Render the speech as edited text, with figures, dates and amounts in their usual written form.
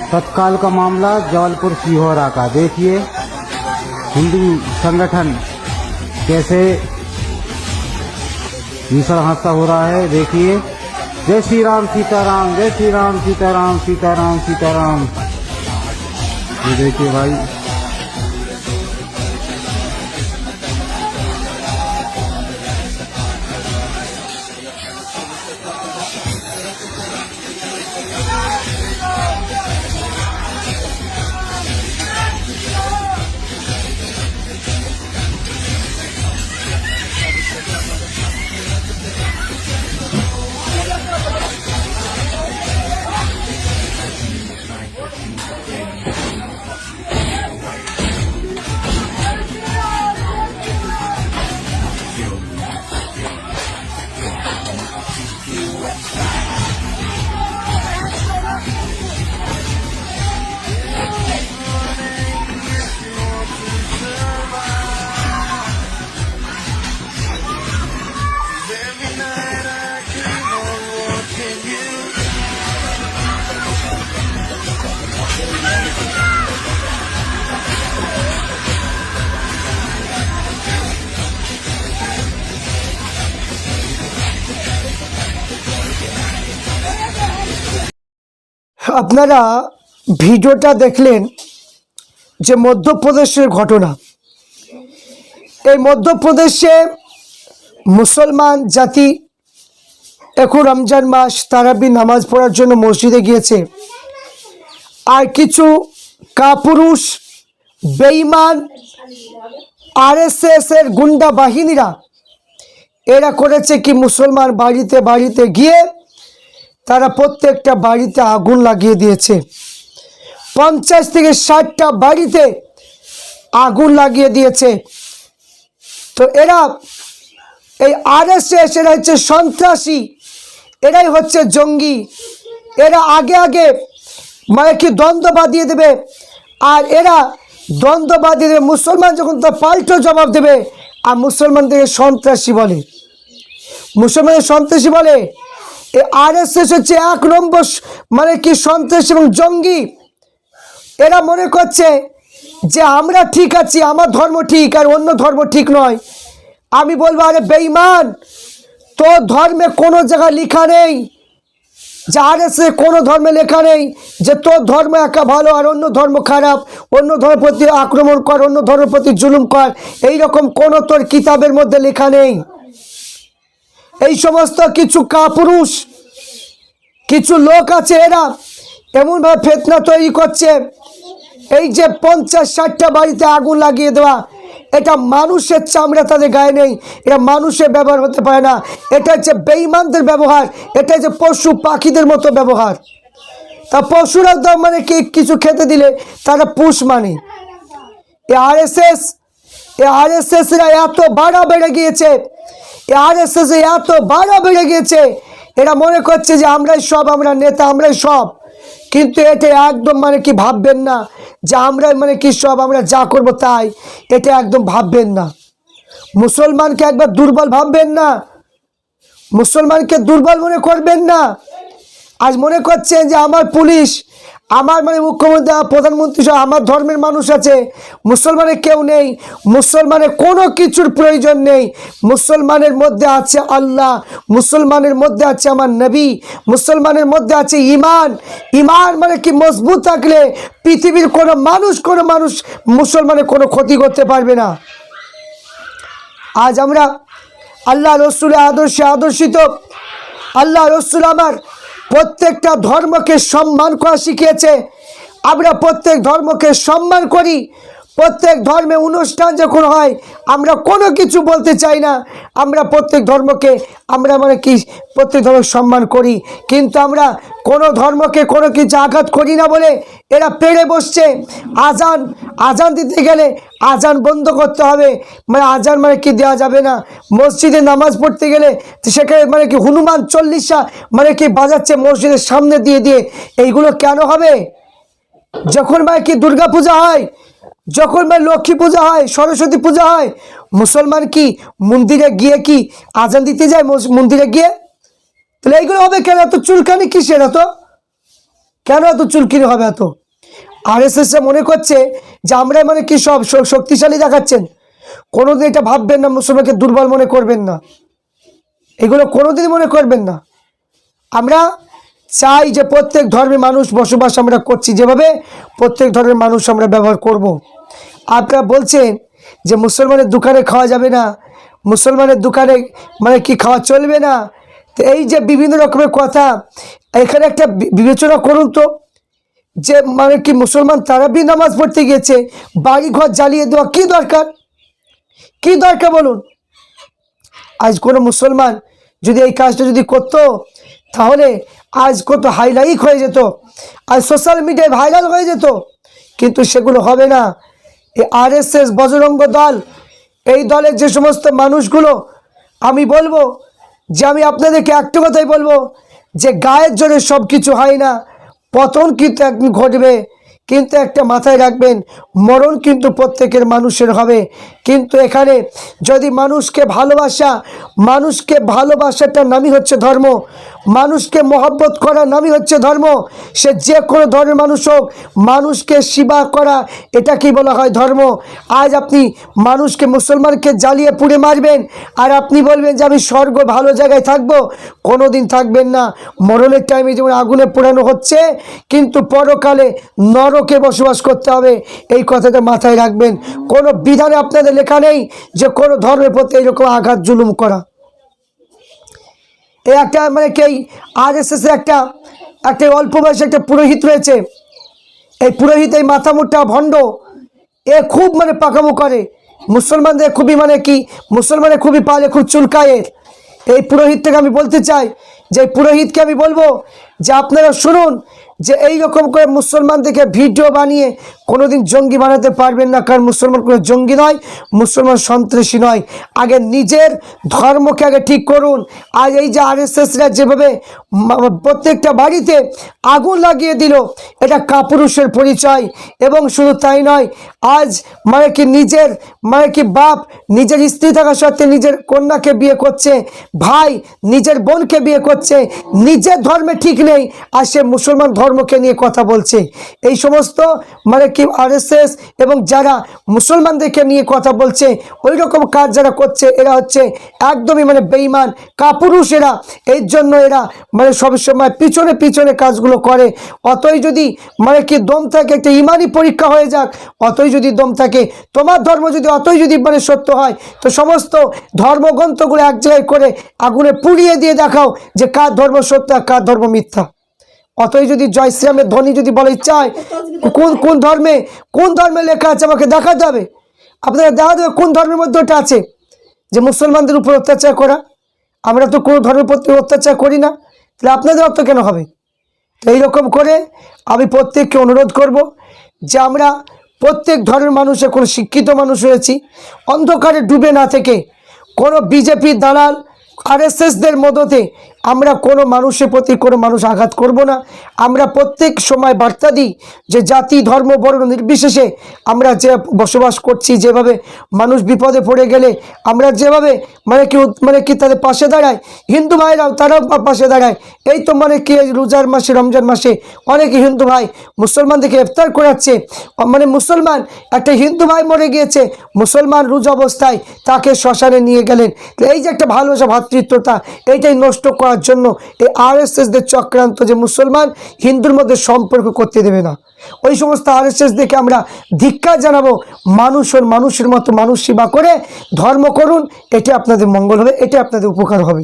तत्काल का मामला जबलपुर सीहोरा का। देखिए हिंदू संगठन कैसे भीषण हादसा हो रहा है। देखिए, जय श्री राम सीताराम, जय श्री राम सीताराम, सीताराम सीताराम। ये देखिए भाई, আপনারা ভিডিওটা দেখলেন যে মধ্যপ্রদেশের ঘটনা। এই মধ্যপ্রদেশে মুসলমান জাতি এখন রমজান মাস তারাবি নামাজ পড়ার জন্য মসজিদে গিয়েছে, আর কিছু কাপুরুষ বেঈমান আরএসএস এর গুন্ডা বাহিনীরা এরা করেছে কি, মুসলমান বাড়িতে বাড়িতে গিয়ে তারা প্রত্যেকটা বাড়িতে আগুন লাগিয়ে দিয়েছে। 50 থেকে 60টা বাড়িতে আগুন লাগিয়ে দিয়েছে। তো এরা এই আরএসএস, এরা হচ্ছে সন্ত্রাসী, এরাই হচ্ছে জঙ্গি। এরা আগে আগে মানে কি দ্বন্দ্ব বাঁধিয়ে দেবে, আর এরা দ্বন্দ্ব বাঁধিয়ে দেবে। মুসলমান যখন তার পাল্টো জবাব দেবে, আর মুসলমানদেরকে সন্ত্রাসী বলে, মুসলমানের সন্ত্রাসী বলে। এই আরএসএস হচ্ছে 1 নম্বর মানে কি সন্ত্রাসী এবং জঙ্গি। এরা মনে করছে যে আমরা ঠিক আছি, আমার ধর্ম ঠিক আর অন্য ধর্ম ঠিক নয়। আমি বলবো, আরে বেঈমান, তোর ধর্মে কোনো জায়গায় লেখা নেই যে আরএসএস কোনো ধর্মে লেখা নেই যে তোর ধর্ম একা ভালো আর অন্য ধর্ম খারাপ, অন্য ধর্মের প্রতি আক্রমণ কর, অন্য ধর্মের প্রতি জুলুম কর, এইরকম কোনো তোর কিতাবের মধ্যে লেখা নেই। এই সমস্ত কিছু কাপুরুষ কিছু লোক আছে, এরা এমনভাবে ফিতনা তৈরি করছে। এই যে 50-60টা বাড়িতে আগুন লাগিয়ে দেওয়া, এটা মানুষের চামড়া তাদের গায়ে নেই, এটা মানুষের ব্যবহার হতে পারে না। এটা হচ্ছে বেঈমানদের ব্যবহার, এটা হচ্ছে পশু পাখিদের মতো ব্যবহার। তা পশুরা তো মানে কি কিছু খেতে দিলে তারা পুষ মানে। এই আরএসএসরা এত বাড়া বেড়ে গিয়েছে, আরএসএস এত বাড়া বেড়ে গিয়েছে, এরা মনে করছে যে আমরাই সব, আমরা নেতা, আমরাই সব। কিন্তু এটা একদম মানে কি ভাববেন না যে আমরাই মানে কি সব, আমরা যা করব তাই। এটা একদম ভাববেন না। মুসলমানকে একবার দুর্বল ভাববেন না, মুসলমানকে দুর্বল মনে করবেন না। আজ মনে করছেন যে আমার পুলিশ, আমার মানে মুখ্যমন্ত্রী, প্রধানমন্ত্রী সব আমার ধর্মের মানুষ আছে, মুসলমানের কেউ নেই। মুসলমানের কোনো কিছুর প্রয়োজন নেই। মুসলমানের মধ্যে আছে আল্লাহ, মুসলমানের মধ্যে আছে আমার নবী, মুসলমানের মধ্যে আছে ইমান। ইমান মানে কি মজবুত থাকলে পৃথিবীর কোনো মানুষ মুসলমানের কোনো ক্ষতি করতে পারবে না। আজ আমরা আল্লাহ রসুলের আদর্শে আদর্শিত। আল্লাহ রসুল আমার প্রত্যেকটা ধর্মকে সম্মান করা শিখিয়েছে। আমরা প্রত্যেক ধর্মকে সম্মান করি। প্রত্যেক ধর্মে অনুষ্ঠান যখন হয় আমরা কোনো কিছু বলতে চাই না, আমরা প্রত্যেক ধর্মকে আমরা মানে কি প্রত্যেক ধর্ম সম্মান করি। কিন্তু আমরা কোনো ধর্মকে কোনো কিছু আঘাত করি না বলে এরা পেড়ে বসছে। আজান দিতে গেলে আজান বন্ধ করতে হবে, মানে আজান মানে কি দেওয়া যাবে না। মসজিদে নামাজ পড়তে গেলে সেখানে মানে কি হনুমান চল্লিশা মানে কি বাজাচ্ছে মসজিদের সামনে দিয়ে। এইগুলো কেন হবে? যখন মানে কি দুর্গা পূজা হয়, যখন মানে লক্ষ্মী পূজা হয়, সরস্বতী পূজা হয়, মুসলমান কি মন্দিরে গিয়ে কি আজান দিতে যায় মন্দিরে গিয়ে? তাহলে এইগুলো হবে কেন? তো চুলকানি কিসের? কেন এত চুলকিনি হবে এত? আরএসএস মনে করছে যে আমরা মানে কি সব শক্তিশালী দেখাচ্ছেন। কোনোদিন এটা ভাববেন না, মুসলমানকে দুর্বল মনে করবেন না, এগুলো কোনোদিন মনে করবেন না। আমরা চাই যে প্রত্যেক ধর্মের মানুষ বসবাস আমরা করছি, যেভাবে প্রত্যেক ধর্মের মানুষ আমরা ব্যবহার করব। আপনারা বলছেন যে মুসলমানের দোকানে খাওয়া যাবে না, মুসলমানের দোকানে মানে কি খাওয়া চলবে না। তো এই যে বিভিন্ন রকমের কথা, এখানে একটা বিবেচনা করুন তো, যে মানে কি মুসলমান তারাবি নামাজ পড়তে গিয়েছে, বাড়ি ঘর জ্বালিয়ে দেওয়া কি দরকার? কি দরকার বলুন? আজ কোনো মুসলমান যদি এই কাজটা যদি করতো, তাহলে আজ কত হাইলাইট হয়ে যেত, আজ সোশ্যাল মিডিয়ায় ভাইরাল হয়ে যেত। কিন্তু সেগুলো হবে না। এই আরএসএস বজরঙ্গ দল, এই দলের যে সমস্ত মানুষগুলো, আমি বলবো যে আমি আপনাদেরকে একটা কথাই বলবো, যে গায়ের জোরে সব কিছু হয় না, পতন কিন্তু একদিন ঘটবে। কিন্তু একটা মাথায় রাখবেন, মরণ কিন্তু প্রত্যেকের মানুষের হবে। কিন্তু এখানে যদি মানুষকে ভালোবাসাটার নামই হচ্ছে ধর্ম, মানুষকে মহব্বত করার নামই হচ্ছে ধর্ম। সে যে কোনো ধর্মের মানুষ হোক, মানুষকে সেবা করা, এটা কি বলা হয় ধর্ম। আজ আপনি মানুষকে, মুসলমানকে জ্বালিয়ে পুড়ে মারবেন, আর আপনি বলবেন যে আমি স্বর্গ ভালো জায়গায় থাকবো, কোনো দিন থাকবেন না। মরণের টাইমে যেমন আগুনে পোড়ানো হচ্ছে, কিন্তু পরকালে নরকে বসবাস করতে হবে, এই কথাটা মাথায় রাখবেন। কোনো বিধানে আপনাদের লেখা নেই যে কোনো ধর্মের প্রতি এইরকম আঘাত জুলুম করা। এই একটা মানে কি আরএসএস একটা অল্প বয়সে একটা পুরোহিত রয়েছে, এই পুরোহিত, এই মাথা মোটা ভণ্ড, এ খুব মানে পাকামো করে, মুসলমানদের খুবই মানে কি মুসলমানের খুবই পালে খুব চুলকায়। এই পুরোহিতটাকে আমি বলতে চাই, যে এই পুরোহিতকে আমি বলবো যে আপনারা শুনুন, যে এই রকম করে মুসলমানদেরকে ভিডিও বানিয়ে কোনোদিন জঙ্গি বানাতে পারবেন না। কারণ মুসলমান কোনো জঙ্গি নয়, মুসলমান সন্ত্রাসী নয়। আগে নিজের ধর্মকে আগে ঠিক করুন। আজ এই যে আরএসএসরা যেভাবে প্রত্যেকটা বাড়িতে আগুন লাগিয়ে দিল, এটা কাপুরুষের পরিচয়। এবং শুধু তাই নয়, আজ মানে কি নিজের মানে কি বাপ নিজের স্ত্রী থাকা সত্ত্বে নিজের কন্যাকে বিয়ে করছে, ভাই নিজের বোনকে বিয়ে করছে, নিজের ধর্মে ঠিক নেই, আর সে মুসলমান ধর্মকে নিয়ে কথা বলছে। এই সমস্ত মানে কি আরএসএস এবং যারা মুসলমানদেরকে নিয়ে কথা বলছে, ওই রকম কাজ যারা করছে, এরা হচ্ছে একদমই মানে বেঈমান কাপুরুষ। এরা এই জন্য এরা মানে সবসময় পিছনে পিছনে কাজগুলো করে। অতই যদি মানে কি দম থাকে, একটা ইমানি পরীক্ষা হয়ে যাক, অতই যদি দম থাকে, তোমার ধর্ম যদি অতই যদি মানে সত্য হয়, তো সমস্ত ধর্মগ্রন্থগুলো এক জায়গায় করে আগুনে পুড়িয়ে দিয়ে দেখাও যে কার ধর্ম সত্য আর কার ধর্ম মিথ্যা। অতই যদি জয় শ্রীরামের ধ্বনি যদি বলে চায়, কোন ধর্মে লেখা আছে আমাকে দেখাতে হবে। আপনারা দেখা দেবে কোন ধর্মের মধ্যে ওটা আছে যে মুসলমানদের উপর অত্যাচার করা। আমরা তো কোনো ধর্মের প্রতি অত্যাচার করি না, তাহলে আপনাদের অর্থ কেন হবে? তো এইরকম করে আমি প্রত্যেককে অনুরোধ করব যে আমরা প্রত্যেক ধর্মের মানুষ, এখন শিক্ষিত মানুষ হয়েছি, অন্ধকারে ডুবে না থেকে কোনো বিজেপি দালাল আরএসএসদের মদতে আমরা কোনো মানুষের প্রতি কোনো মানুষ আঘাত করব না। আমরা প্রত্যেক সময় বার্তা দিই যে জাতি ধর্ম বর্ণ নির্বিশেষে আমরা যে বসবাস করছি, যেভাবে মানুষ বিপদে পড়ে গেলে আমরা যেভাবে মানে কি তাদের পাশে দাঁড়ায়, হিন্দু ভাইরাও তারাও পাশে দাঁড়ায়। এই তো মানে কি রোজার মাসে, রমজান মাসে অনেকে হিন্দু ভাই মুসলমানদেরকে ইফতার করাচ্ছে। মানে মুসলমান একটা হিন্দু ভাই মরে গিয়েছে, মুসলমান রোজা অবস্থায় তাকে শ্মশানে নিয়ে গেলেন। এই যে একটা ভালোবাসা, ভ্রাতৃত্বতা, এইটাই নষ্ট করার জন্য এই আরএসএসদের চক্রান্ত, যে মুসলমান হিন্দুর মধ্যে সম্পর্ক করতে দেবে না। ওই সমস্ত আরএসএসদেরকে আমরা ধিক্কার জানাবো। মানুষের মতো মানুষ সেবা করে ধর্ম করুন, এটা আপনাদের মঙ্গল হবে, এটা আপনাদের উপকার হবে।